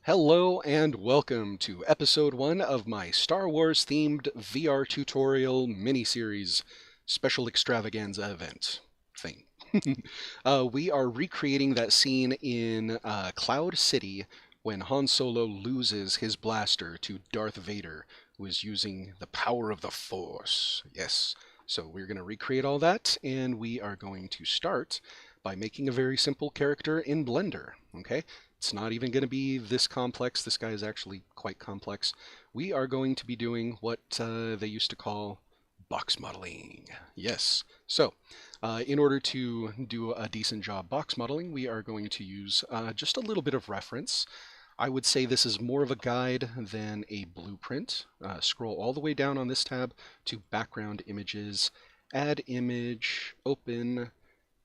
Hello and welcome to episode 1 of my Star Wars themed VR tutorial miniseries special extravaganza event thing. We are recreating that scene in Cloud City when Han Solo loses his blaster to Darth Vader, who is using the power of the Force. Yes. So we're going to recreate all that, and we are going to start by making a very simple character in Blender. Okay? It's not even going to be this complex. This guy is actually quite complex. We are going to be doing what they used to call box modeling. Yes. So, in order to do a decent job box modeling, we are going to use just a little bit of reference. I would say this is more of a guide than a blueprint. Scroll all the way down on this tab to background images, add image, open,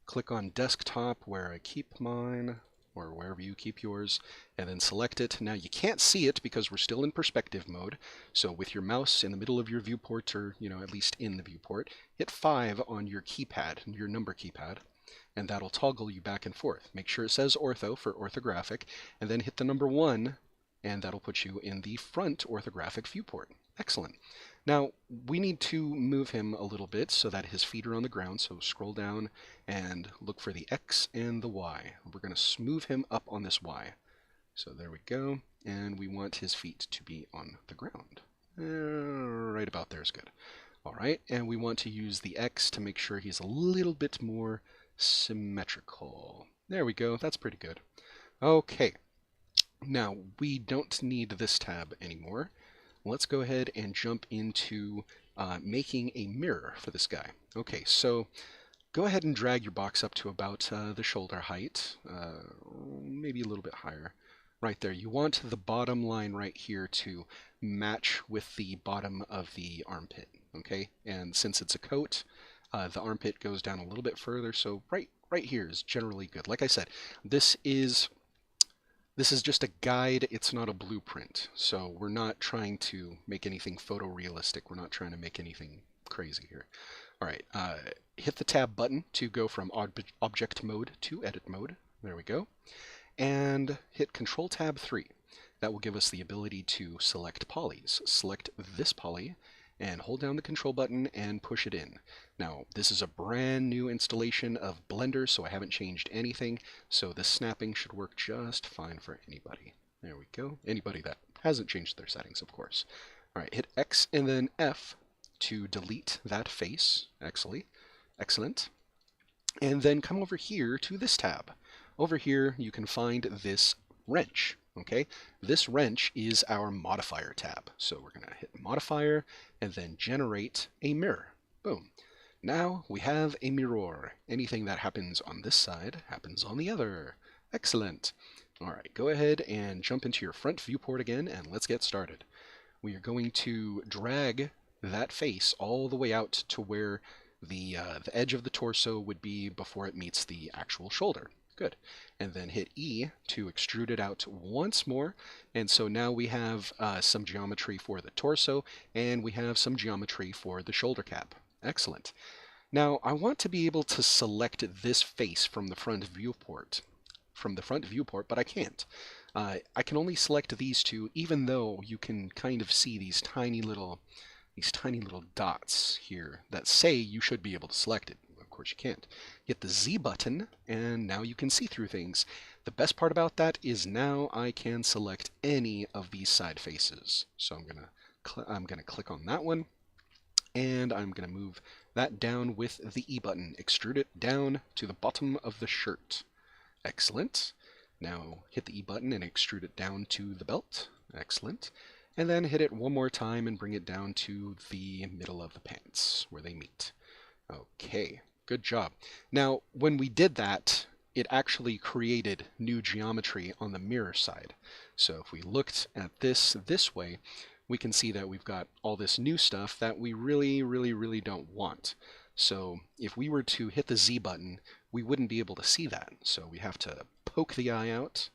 click on desktop where I keep mine, or wherever you keep yours, and then select it. Now you can't see it because we're still in perspective mode, so with your mouse in the middle of your viewport, or at least in the viewport, hit 5 on your keypad, your number keypad, and that'll toggle you back and forth. Make sure it says ortho for orthographic, and then hit the number 1, and that'll put you in the front orthographic viewport. Excellent. Now, we need to move him a little bit so that his feet are on the ground, so scroll down and look for the X and the Y. We're going to move him up on this Y. So there we go, and we want his feet to be on the ground. Right about there is good. All right, and we want to use the X to make sure he's a little bit more symmetrical. There we go, that's pretty good. Okay, now we don't need this tab anymore. Let's go ahead and jump into making a mirror for this guy. Okay, so go ahead and drag your box up to about the shoulder height, maybe a little bit higher. Right there. You want the bottom line right here to match with the bottom of the armpit, okay? And since it's a coat, the armpit goes down a little bit further, so right here is generally good. Like I said, this is just a guide, it's not a blueprint. So we're not trying to make anything photorealistic. We're not trying to make anything crazy here. All right, hit the tab button to go from object mode to edit mode. There we go. And hit Control Tab 3. That will give us the ability to select polys. Select this poly and hold down the control button and push it in. Now, this is a brand new installation of Blender, so I haven't changed anything, so the snapping should work just fine for anybody. There we go. Anybody that hasn't changed their settings, of course. All right, hit X and then F to delete that face. Excellent. And then come over here to this tab. Over here, you can find this wrench, okay? This wrench is our modifier tab. So we're going to hit modifier and then generate a mirror. Boom. Now we have a mirror. Anything that happens on this side happens on the other. Excellent. All right, go ahead and jump into your front viewport again, and let's get started. We are going to drag that face all the way out to where the edge of the torso would be before it meets the actual shoulder. Good. And then hit E to extrude it out once more. And so now we have some geometry for the torso, and we have some geometry for the shoulder cap. Excellent. Now I want to be able to select this face from the front viewport. But I can't. I can only select these two, even though you can kind of see these tiny little dots here that say you should be able to select it. Of course you can't. Hit the Z button, and now you can see through things. The best part about that is now I can select any of these side faces. So I'm gonna click on that one, and I'm gonna move that down with the E button. Extrude it down to the bottom of the shirt. Excellent. Now hit the E button and extrude it down to the belt. Excellent. And then hit it one more time and bring it down to the middle of the pants where they meet. Okay, good job. Now, when we did that, it actually created new geometry on the mirror side. So if we looked at this way, we can see that we've got all this new stuff that we really don't want. So if we were to hit the Z button, we wouldn't be able to see that. So we have to poke the eye out,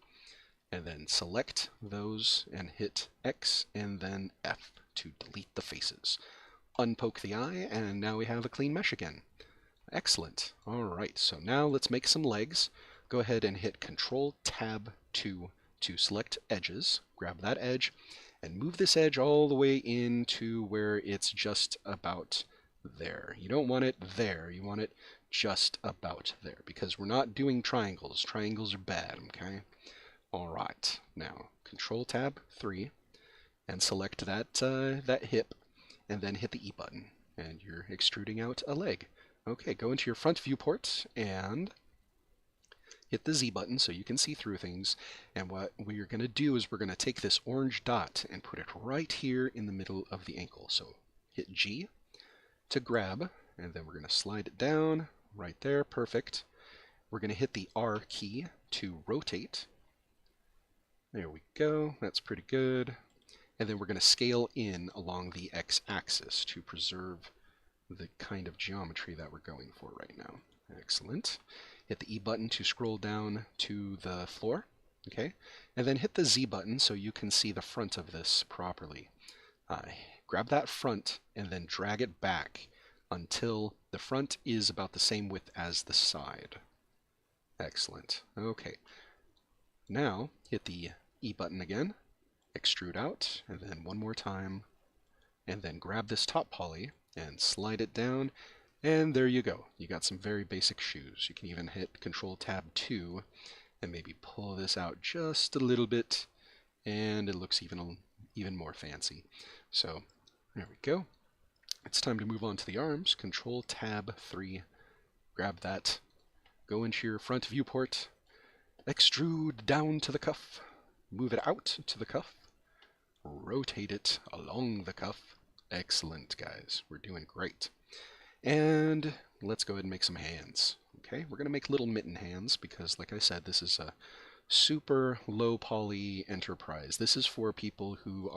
and then select those and hit X and then F to delete the faces. Unpoke the eye, and now we have a clean mesh again. Excellent. All right, so now let's make some legs. Go ahead and hit Control Tab 2 to select edges, grab that edge, and move this edge all the way into where it's just about there. You don't want it there, you want it just about there, because we're not doing triangles. Triangles are bad, okay? Alright, now Control Tab 3 and select that hip, and then hit the E button, and you're extruding out a leg. Okay, go into your front viewport and hit the Z button so you can see through things. And what we're going to do is we're going to take this orange dot and put it right here in the middle of the ankle. So hit G to grab, and then we're going to slide it down right there. Perfect. We're going to hit the R key to rotate. There we go. That's pretty good. And then we're going to scale in along the x-axis to preserve the kind of geometry that we're going for right now. Excellent. Hit the E button to scroll down to the floor, okay? And then hit the Z button so you can see the front of this properly. Grab that front and then drag it back until the front is about the same width as the side. Excellent. Okay. Now hit the E button again, extrude out, and then one more time, and then grab this top poly and slide it down, and there you go. You got some very basic shoes. You can even hit Control Tab 2 and maybe pull this out just a little bit, and it looks even more fancy. So there we go. It's time to move on to the arms. Control Tab 3, grab that, go into your front viewport, extrude down to the cuff, move it out to the cuff, rotate it along the cuff. Excellent, guys. We're doing great. And let's go ahead and make some hands. Okay, we're going to make little mitten hands because, like I said, this is a super low poly enterprise. This is for people who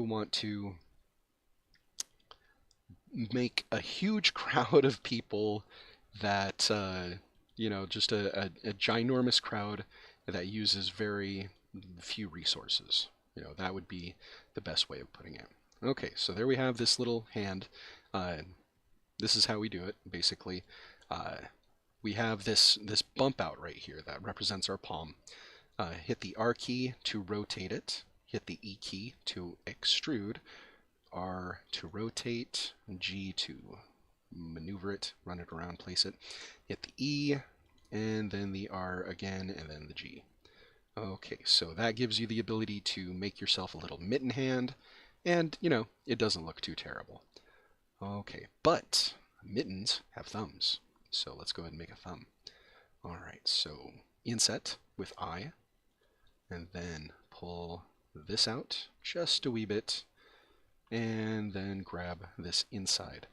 want to make a huge crowd of people that, just a ginormous crowd that uses very few resources. That would be the best way of putting it. Okay, so there we have this little hand. This is how we do it, basically. We have this bump out right here that represents our palm. Hit the R key to rotate it. Hit the E key to extrude. R to rotate. G to maneuver it, run it around, place it. Hit the E, and then the R again, and then the G. Okay, so that gives you the ability to make yourself a little mitten hand, and, it doesn't look too terrible. Okay, but mittens have thumbs, so let's go ahead and make a thumb. Alright, so inset with I, and then pull this out just a wee bit, and then grab this inside.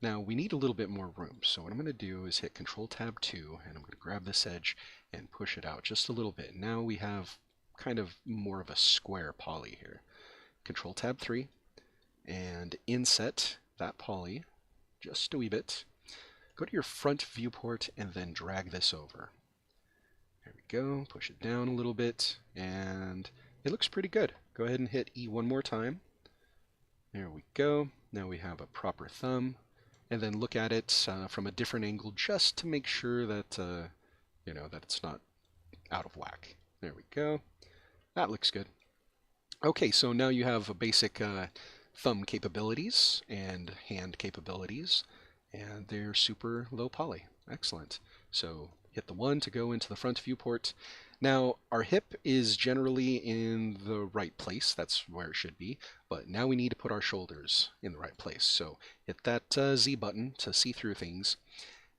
Now we need a little bit more room, so what I'm going to do is hit Control Tab 2, and I'm going to grab this edge and push it out just a little bit. Now we have kind of more of a square poly here. Control Tab 3, and inset that poly just a wee bit. Go to your front viewport and then drag this over. There we go, push it down a little bit, and it looks pretty good. Go ahead and hit E one more time. There we go. Now we have a proper thumb. And then look at it from a different angle just to make sure that, that it's not out of whack. There we go. That looks good. Okay, so now you have a basic thumb capabilities and hand capabilities, and they're super low poly. Excellent. So hit the 1 to go into the front viewport. Now, our hip is generally in the right place. That's where it should be. But now we need to put our shoulders in the right place. So hit that Z button to see through things.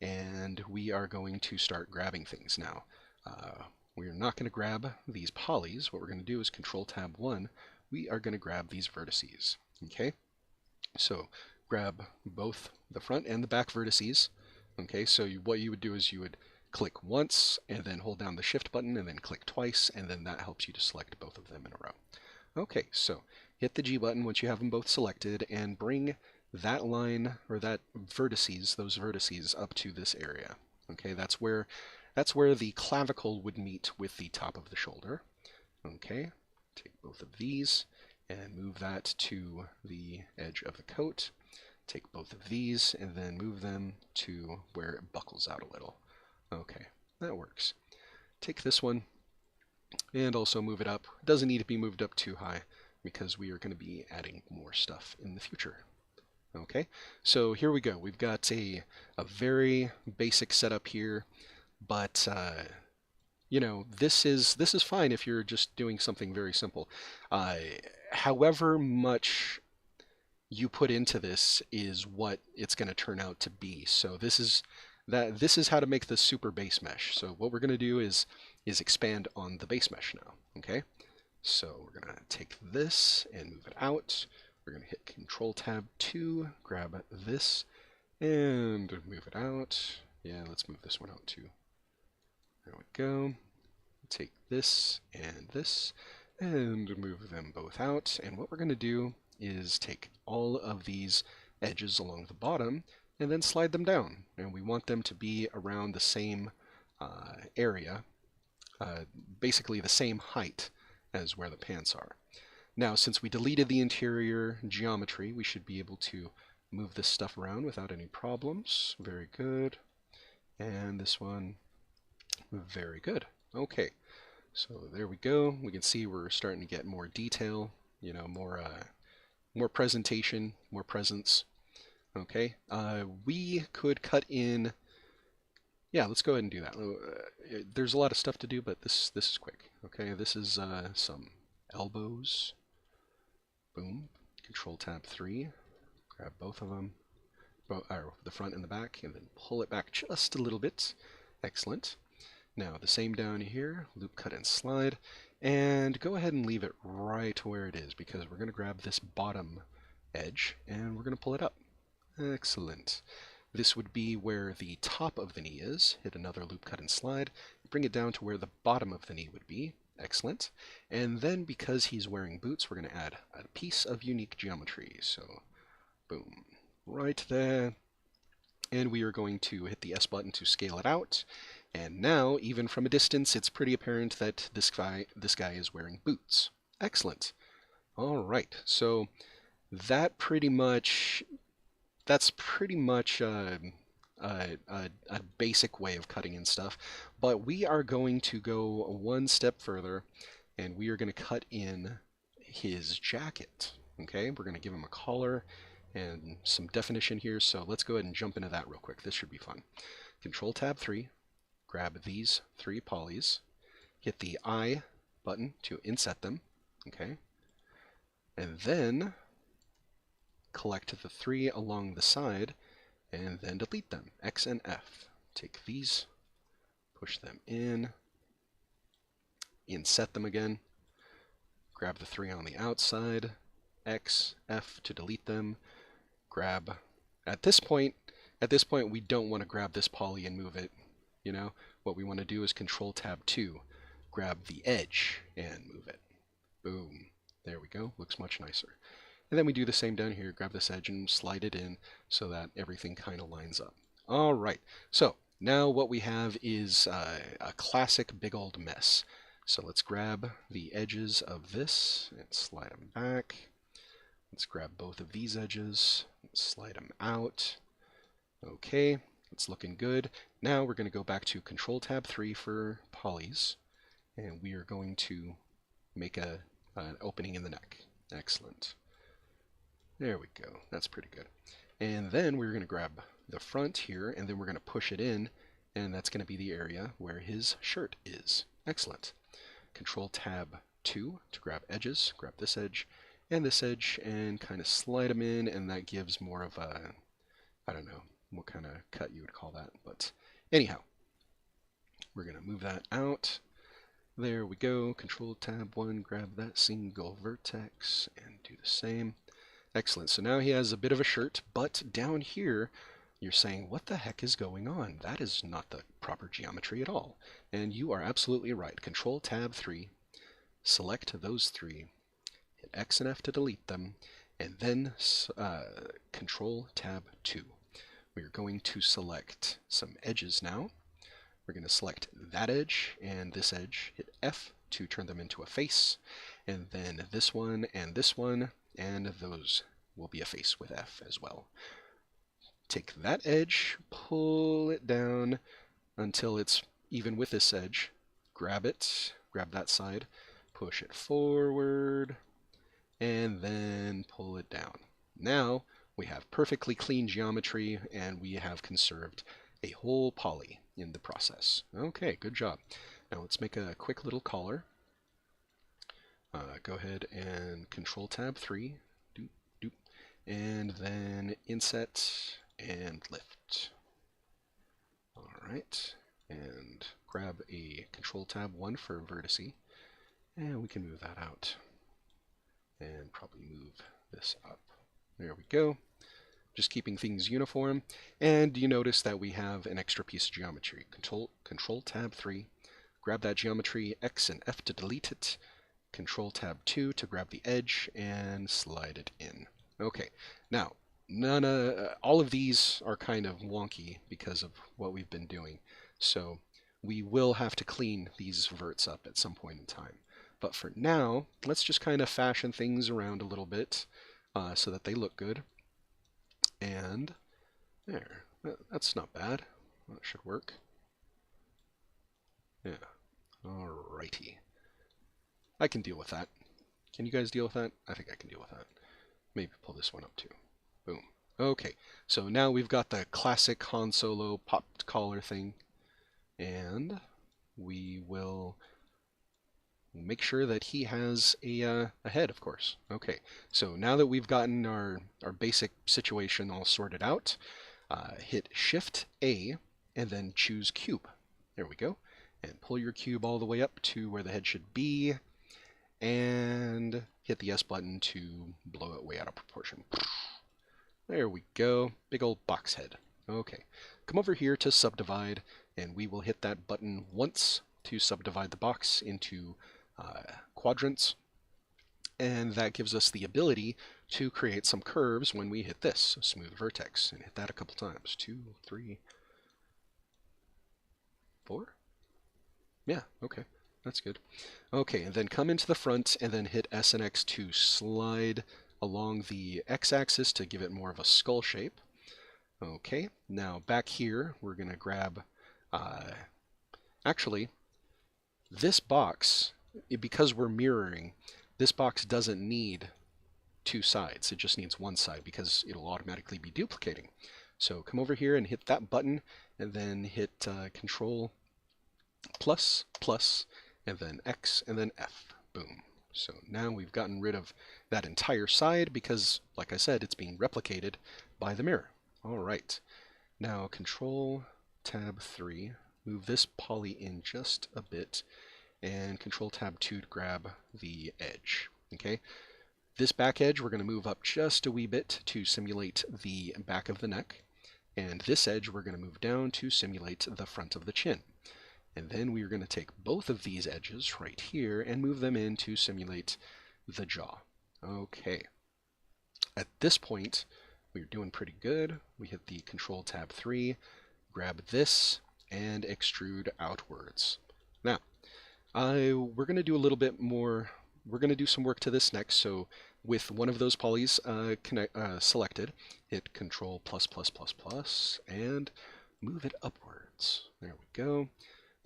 And we are going to start grabbing things now. We're not going to grab these polys. What we're going to do is Control Tab 1. We are going to grab these vertices. Okay? So grab both the front and the back vertices. Okay, so what you would do is you would click once and then hold down the Shift button and then click twice, and then that helps you to select both of them in a row. Okay, so hit the G button once you have them both selected and bring that line or those vertices up to this area. Okay, that's where the clavicle would meet with the top of the shoulder. Okay, take both of these and move that to the edge of the coat. Take both of these and then move them to where it buckles out a little. Okay, that works. Take this one and also move it up. It doesn't need to be moved up too high because we are going to be adding more stuff in the future. Okay, so here we go. We've got a very basic setup here, but you know, this is fine if you're just doing something very simple. Uh, However much you put into this is what it's going to turn out to be. So this is how to make the super base mesh. So what we're going to do is expand on the base mesh now. Okay, so we're going to take this and move it out. We're going to hit Control Tab 2, grab this, and move it out. Yeah, let's move this one out too. There we go. Take this, and move them both out. And what we're going to do is take all of these edges along the bottom and then slide them down. And we want them to be around the same area, basically the same height as where the pants are. Now, since we deleted the interior geometry, we should be able to move this stuff around without any problems. Very good. And this one, very good. Okay, so there we go. We can see we're starting to get more detail, you know, more presentation, more presence. Okay, we could cut in. Yeah, let's go ahead and do that. There's a lot of stuff to do, but this is quick. Okay, this is some elbows. Boom. Control Tab 3. Grab both of them, the front and the back, and then pull it back just a little bit. Excellent. Now the same down here, loop, cut, and slide, and go ahead and leave it right where it is because we're going to grab this bottom edge and we're going to pull it up. Excellent. This would be where the top of the knee is. Hit another loop, cut, and slide. Bring it down to where the bottom of the knee would be. Excellent. And then because he's wearing boots, we're going to add a piece of unique geometry. So, boom, right there. And we are going to hit the S button to scale it out. And now, even from a distance, it's pretty apparent that this guy is wearing boots. Excellent. All right, so that's pretty much a basic way of cutting in stuff. But we are going to go one step further, and we are going to cut in his jacket. Okay, we're going to give him a collar and some definition here. So let's go ahead and jump into that real quick. This should be fun. Control Tab 3. Grab these 3 polys, hit the I button to inset them, okay, and then collect the 3 along the side and then delete them, X and F. Take these, push them in, inset them again, grab the 3 on the outside, X, F to delete them, grab, at this point we don't want to grab this poly and move it. You know, what we want to do is Control Tab 2, grab the edge and move it. Boom. There we go. Looks much nicer. And then we do the same down here. Grab this edge and slide it in so that everything kind of lines up. All right. So now what we have is a classic big old mess. So let's grab the edges of this and slide them back. Let's grab both of these edges and slide them out. Okay. It's looking good. Now we're going to go back to Control Tab 3 for polys, and we are going to make an opening in the neck. Excellent. There we go. That's pretty good. And then we're going to grab the front here, and then we're going to push it in, and that's going to be the area where his shirt is. Excellent. Control Tab 2 to grab edges. Grab this edge, and kind of slide them in, and that gives more of a, I don't know, what kind of cut you would call that, but anyhow, we're going to move that out. There we go. Control Tab 1, grab that single vertex and do the same. Excellent. So now he has a bit of a shirt, but down here you're saying, what the heck is going on? That is not the proper geometry at all. And you are absolutely right. Control Tab 3, select those 3, hit X and F to delete them, and then Control Tab 2. We're going to select some edges now. We're going to select that edge and this edge, hit F to turn them into a face, and then this one, and those will be a face with F as well. Take that edge, pull it down until it's even with this edge, grab it, grab that side, push it forward, and then pull it down. Now we have perfectly clean geometry, and we have conserved a whole poly in the process. Okay, good job. Now let's make a quick little collar. Go ahead and Control Tab 3, doop, doop, and then Inset and Lift. All right, and grab a Control Tab 1 for vertice, and we can move that out, and probably move this up. There we go. Just keeping things uniform, and you notice that we have an extra piece of geometry. Control Tab 3, grab that geometry, X and F to delete it, Control Tab 2 to grab the edge and slide it in. Okay, now all of these are kind of wonky because of what we've been doing, so we will have to clean these verts up at some point in time. But for now, let's just kind of fashion things around a little bit so that they look good. And there, that's not bad. That should work. Yeah, alrighty. I can deal with that. Can you guys deal with that? I think I can deal with that. Maybe pull this one up too. Boom. Okay, so now we've got the classic Han Solo popped collar thing, and we will make sure that he has a head, of course. Okay, so now that we've gotten our basic situation all sorted out, hit Shift A and then choose Cube. There we go. And pull your cube all the way up to where the head should be, and hit the S button to blow it way out of proportion. There we go. Big old box head. Okay, come over here to subdivide, and we will hit that button once to subdivide the box into quadrants, and that gives us the ability to create some curves when we hit this. So smooth vertex, and hit that a couple times. 2, 3, 4? Yeah, okay, that's good. Okay, and then come into the front and then hit S and X to slide along the x-axis to give it more of a skull shape. Okay, now back here we're going to grab, actually, this box, because we're mirroring, this box doesn't need two sides. It just needs one side because it'll automatically be duplicating. So come over here and hit that button, and then hit Control plus, plus, and then X, and then F. Boom. So now we've gotten rid of that entire side because, like I said, it's being replicated by the mirror. All right. Now Control Tab 3, move this poly in just a bit, and Control Tab 2 to grab the edge. Okay. This back edge we're going to move up just a wee bit to simulate the back of the neck, and this edge we're going to move down to simulate the front of the chin. And then we are going to take both of these edges right here and move them in to simulate the jaw. Okay. At this point, we're doing pretty good. We hit the Control Tab 3, grab this, and extrude outwards. Now, we're going to do a little bit more. We're going to do some work to this next. So with one of those polys selected, hit Control plus, plus, plus, plus, and move it upwards. There we go.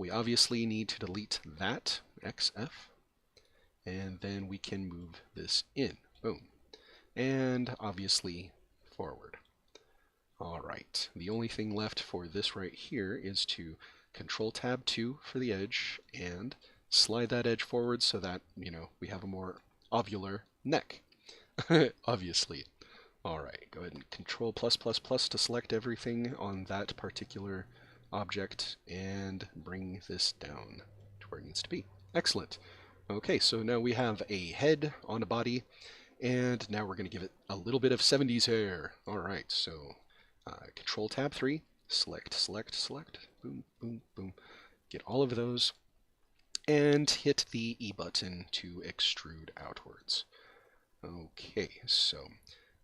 We obviously need to delete that, XF, and then we can move this in. Boom. And obviously forward. All right. The only thing left for this right here is to Control Tab 2 for the edge and slide that edge forward so that, we have a more ovular neck. Obviously. All right. Go ahead and Control plus, plus, plus to select everything on that particular object and bring this down to where it needs to be. Excellent. Okay, so now we have a head on a body, and now we're going to give it a little bit of 70s hair. All right, so Control Tab 3, select, select, select, boom, boom, boom. Get all of those, and hit the E button to extrude outwards. Okay, so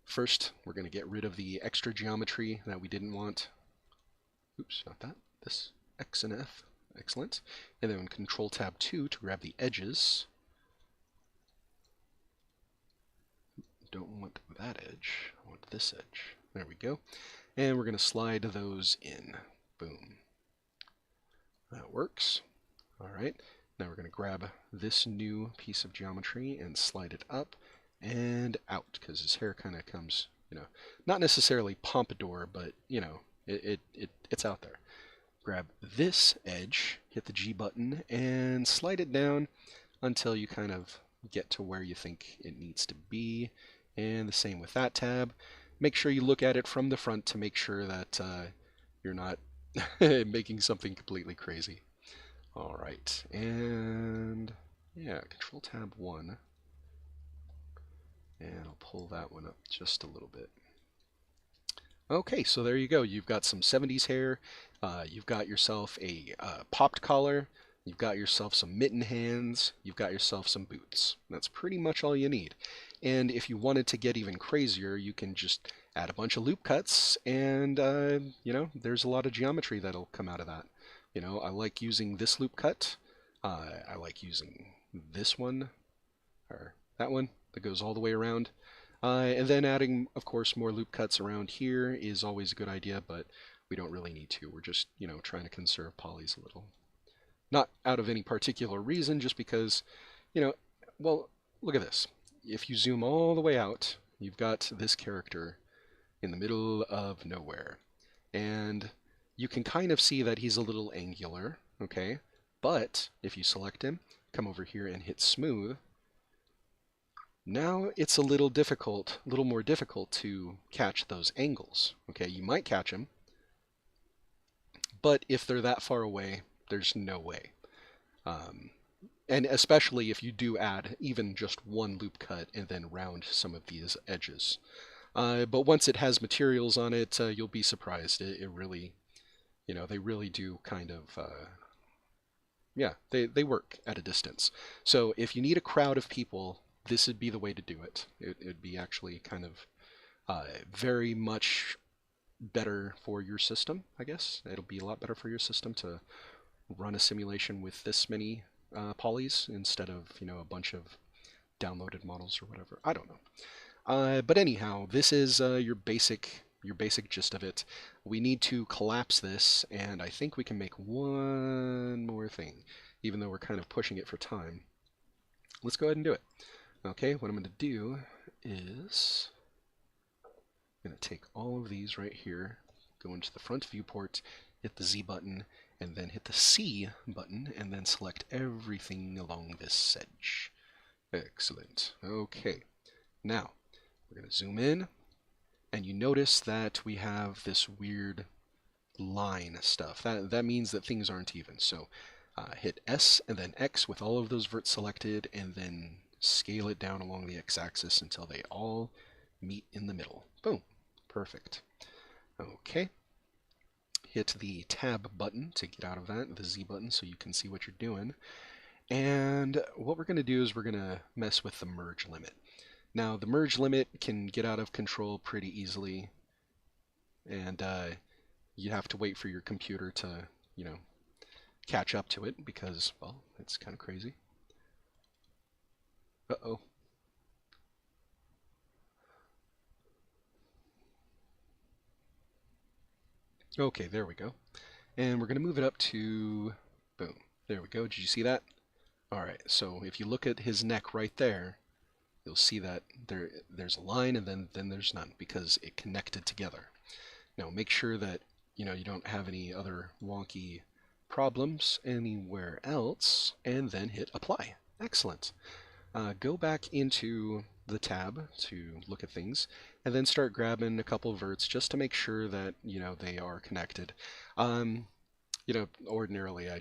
first we're going to get rid of the extra geometry that we didn't want. Oops, not that. This X and F. Excellent. And then Control Tab 2 to grab the edges. Don't want that edge. I want this edge. There we go. And we're going to slide those in. Boom. That works. All right. Now we're going to grab this new piece of geometry and slide it up and out, because his hair kind of comes, not necessarily pompadour, but, it's out there. Grab this edge, hit the G button, and slide it down until you kind of get to where you think it needs to be. And the same with that tab. Make sure you look at it from the front to make sure that you're not making something completely crazy. All right, and yeah, Control Tab 1, and I'll pull that one up just a little bit. Okay, so there you go. You've got some 70s hair, you've got yourself a popped collar, you've got yourself some mitten hands, you've got yourself some boots. That's pretty much all you need. And if you wanted to get even crazier, you can just add a bunch of loop cuts, and there's a lot of geometry that'll come out of that. I like using this loop cut. I like using this one, or that one that goes all the way around. And then adding, of course, more loop cuts around here is always a good idea, but we don't really need to. We're just, trying to conserve polys a little. Not out of any particular reason, just because, well, look at this. If you zoom all the way out, you've got this character in the middle of nowhere. And you can kind of see that he's a little angular, okay? But if you select him, come over here and hit smooth, now it's a little more difficult to catch those angles, okay? You might catch them, but if they're that far away, there's no way. And especially if you do add even just one loop cut and then round some of these edges. But once it has materials on it, you'll be surprised. It really, they really do kind of, yeah, they work at a distance. So if you need a crowd of people, this would be the way to do it. It'd be actually kind of very much better for your system, I guess. It'll be a lot better for your system to run a simulation with this many polys instead of, a bunch of downloaded models or whatever. I don't know. But anyhow, this is your basic gist of it. We need to collapse this, and I think we can make one more thing, even though we're kind of pushing it for time. Let's go ahead and do it. Okay, what I'm going to do is I'm going to take all of these right here, go into the front viewport, hit the Z button, and then hit the C button, and then select everything along this edge. Excellent. Okay, now we're going to zoom in, and you notice that we have this weird line stuff. That means that things aren't even. So hit S and then X with all of those verts selected, and then scale it down along the x-axis until they all meet in the middle. Boom. Perfect. Okay. Hit the tab button to get out of that, the Z button, so you can see what you're doing. And what we're going to do is we're going to mess with the merge limit. Now, the merge limit can get out of control pretty easily, and you have to wait for your computer to, catch up to it because, well, it's kind of crazy. Uh-oh. Okay, there we go. And we're going to move it up to, boom, there we go. Did you see that? All right, so if you look at his neck right there, you'll see that there's a line and then there's none because it connected together. Now make sure that you don't have any other wonky problems anywhere else, and then hit apply. Excellent. Go back into the tab to look at things, and then start grabbing a couple of verts just to make sure that they are connected. Ordinarily I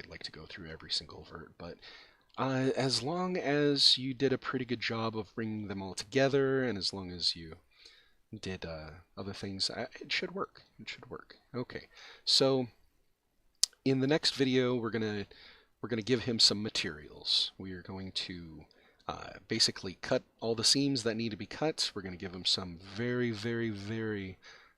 like to go through every single vert, but as long as you did a pretty good job of bringing them all together, and as long as you did other things, it should work. It should work. Okay, so in the next video, we're gonna give him some materials. We are going to basically cut all the seams that need to be cut. We're going to give him some very, very, very,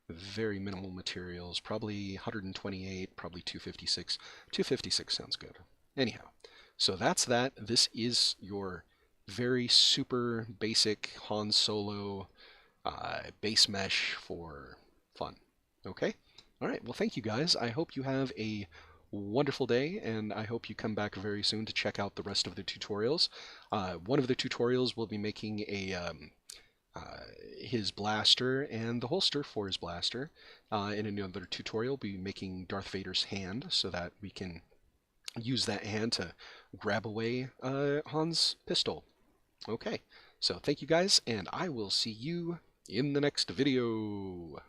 very minimal materials. Probably 128, probably 256. 256 sounds good. Anyhow, so that's that. This is your very super basic Han Solo base mesh for fun. Okay? All right, well, thank you guys. I hope you have a wonderful day, and I hope you come back very soon to check out the rest of the tutorials. One of the tutorials will be making uh, his blaster and the holster for his blaster. In another tutorial, we'll be making Darth Vader's hand so that we can use that hand to grab away Han's pistol. Okay, so thank you guys, and I will see you in the next video.